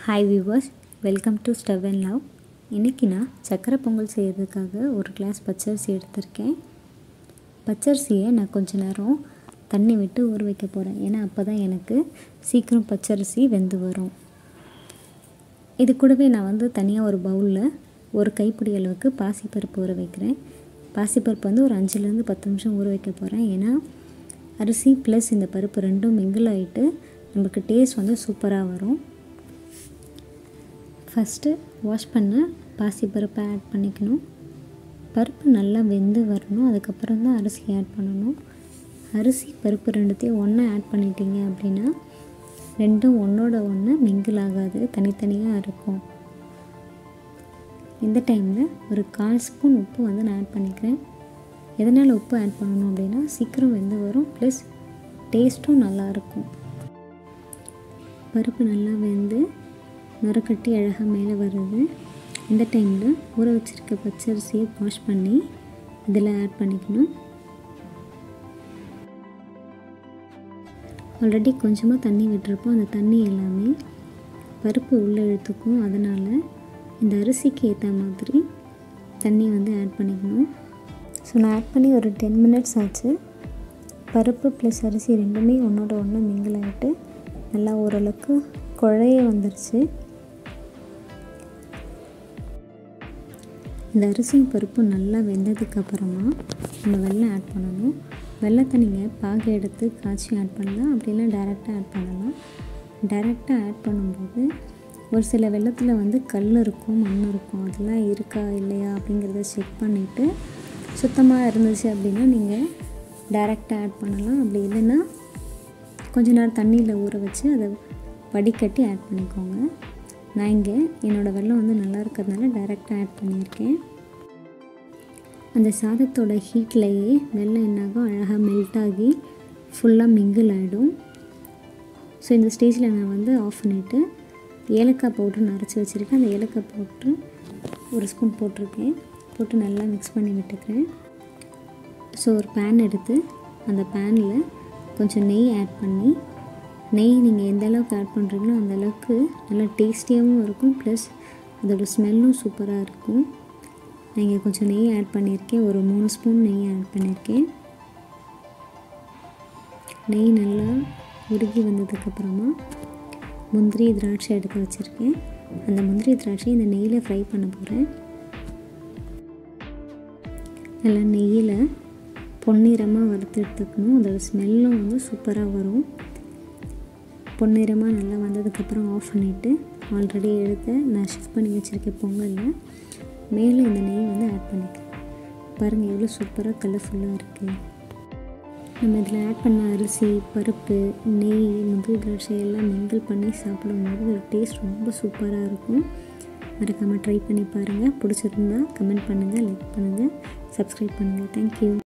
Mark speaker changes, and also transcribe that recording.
Speaker 1: Hi viewers, welcome to stove and love. இன்றைக்கி நான் சக்கரை பொங்கல் செய்கிறதுக்காக ஒரு கிளாஸ் பச்சரிசி எடுத்திருக்கேன். பச்சரிசியை நான் கொஞ்ச நேரம் தண்ணி விட்டு ஊற வைக்க போகிறேன். ஏன்னா அப்போ தான் எனக்கு சீக்கிரம் பச்சரிசி வெந்து வரும். இது கூடவே நான் தனியாக ஒரு பவுலில் ஒரு கைப்பிடி அளவுக்கு பாசிப்பருப்பு ஊற வைக்கிறேன். பாசிப்பருப்பு ஒரு 5லேருந்து 10 நிமிஷம் ஊற வைக்க போகிறேன். ஏன்னா அரிசி ப்ளஸ் இந்த பருப்பு ரெண்டும் மிங்கிள் ஆகிட்டு நமக்கு டேஸ்ட் சூப்பராக வரும். ஃபஸ்ட்டு வாஷ் பண்ண பாசிப்பருப்பை ஆட் பண்ணிக்கணும். பருப்பு நல்லா வெந்து வரணும். அதுக்கப்புறம் தான் அரிசி ஆட் பண்ணணும். அரிசி பருப்பு ரெண்டுத்தையும் ஒன்றா ஆட் பண்ணிட்டீங்க அப்படின்னா ரெண்டும் ஒன்றோட ஒன்று மிங்கிள் ஆகாது, தனித்தனியாக இருக்கும். இந்த டைமில் ஒரு 1/4 ஸ்பூன் உப்பு நான் ஆட் பண்ணிக்கிறேன். எதனால் உப்பு ஆட் பண்ணணும் அப்படின்னா சீக்கிரம் வெந்து வரும், ப்ளஸ் டேஸ்ட்டும் நல்லாயிருக்கும். பருப்பு நல்லா வெந்து நுரக்கட்டி அழகாக மேலே வருது. இந்த டைமில் ஊற வச்சுருக்க பச்சரிசியை வாஷ் பண்ணி இதில் ஆட் பண்ணிக்கணும். ஆல்ரெடி கொஞ்சமாக தண்ணி விட்டுருப்போம். அந்த தண்ணி எல்லாமே பருப்பு உள்ளே இழுத்துக்கும். அதனால் இந்த அரிசிக்கு ஏற்ற மாதிரி தண்ணி ஆட் பண்ணிக்கணும். ஸோ நான் ஆட் பண்ணி ஒரு 10 மினிட்ஸ் ஆச்சு. பருப்பு ப்ளஸ் அரிசி ரெண்டுமே ஒன்றோட ஒன்று மிங்கிள் ஆகிட்டு நல்லா ஓரளவுக்கு குழைய வந்துருச்சு. இந்த அரிசியும் பருப்பும் நல்லா வெந்ததுக்கப்புறமா நம்ம வெல்லம் ஆட் பண்ணணும். வெல்லத்தை நீங்கள் பாகு எடுத்து காய்ச்சி ஆட் பண்ணலாம், அப்படிலாம் டைரெக்டாக ஆட் பண்ணலாம். டைரெக்டாக ஆட் பண்ணும்போது ஒரு சில வெல்லத்தில் கல் இருக்கும், மண் இருக்கும். அதெல்லாம் இருக்கா இல்லையா அப்படிங்கிறத செக் பண்ணிவிட்டு சுத்தமாக இருந்துச்சு அப்படின்னா நீங்கள் டைரெக்டாக ஆட் பண்ணலாம். அப்படி இல்லைன்னா கொஞ்ச நேரம் தண்ணியில் ஊற வச்சு அதை வடிகட்டி ஆட் பண்ணிக்கோங்க. நான் இங்கே என்னோடய வெல்லம் நல்லா இருக்கிறதுனால டைரெக்டாக ஆட் பண்ணியிருக்கேன். அந்த சாதத்தோட ஹீட்லேயே வெல்லம் என்னாகும், அழகாக மெல்ட் ஆகி ஃபுல்லாக மிங்கிள் ஆகிடும். ஸோ இந்த ஸ்டேஜில் நான் ஆஃப் பண்ணிவிட்டு ஏலக்காய் பவுட்ரு அரைச்சி வச்சுருக்கேன். அந்த ஏலக்காய் பவுட்ரு ஒரு ஸ்பூன் போட்டிருக்கேன். போட்டு நல்லா மிக்ஸ் பண்ணி விட்டுக்கிறேன். ஸோ ஒரு பேன் எடுத்து அந்த பேனில் கொஞ்சம் நெய் ஆட் பண்ணி, நெய் நீங்கள் எந்த அளவுக்கு ஆட் பண்ணுறீங்களோ அந்த அளவுக்கு நல்லா டேஸ்டியாகவும் இருக்கும், ப்ளஸ் அதோடய ஸ்மெல்லும் சூப்பராக இருக்கும். நான் இங்கே கொஞ்சம் நெய் ஆட் பண்ணியிருக்கேன். ஒரு 3 ஸ்பூன் நெய் ஆட் பண்ணியிருக்கேன். நெய் நல்லா உருகி வந்ததுக்கப்புறமா முந்திரி திராட்சை எடுத்து வச்சுருக்கேன். அந்த முந்திரி திராட்சையை இந்த நெய்யில் ஃப்ரை பண்ண போகிறேன். நல்லா நெய்யில் பொன்னிறமாக வறுத்து எடுத்துக்கணும். அதோட ஸ்மெல்லும் சூப்பராக வரும். பொன்னிறமாக நல்லா வந்ததுக்கப்புறம் ஆஃப் பண்ணிவிட்டு ஆல்ரெடி எடுத்து நான் ஷிஃப்ட் பண்ணி வச்சுருக்கேன் பொங்கலில் மேலே இந்த நெய் ஆட் பண்ணிக்கிறேன். பாருங்கள் எவ்வளோ சூப்பராக கலர்ஃபுல்லாக இருக்குது. நம்ம இதில் ஆட் பண்ண அரிசி, பருப்பு, நெய், முந்திரி திராட்சை எல்லாம் மிங்கிள் பண்ணி சாப்பிடும்போது ஒரு டேஸ்ட் ரொம்ப சூப்பராக இருக்கும். மறக்காமல் ட்ரை பண்ணி பாருங்கள். பிடிச்சிருந்தா கமெண்ட் பண்ணுங்கள், லைக் பண்ணுங்கள், சப்ஸ்கிரைப் பண்ணுங்கள். தேங்க்யூ.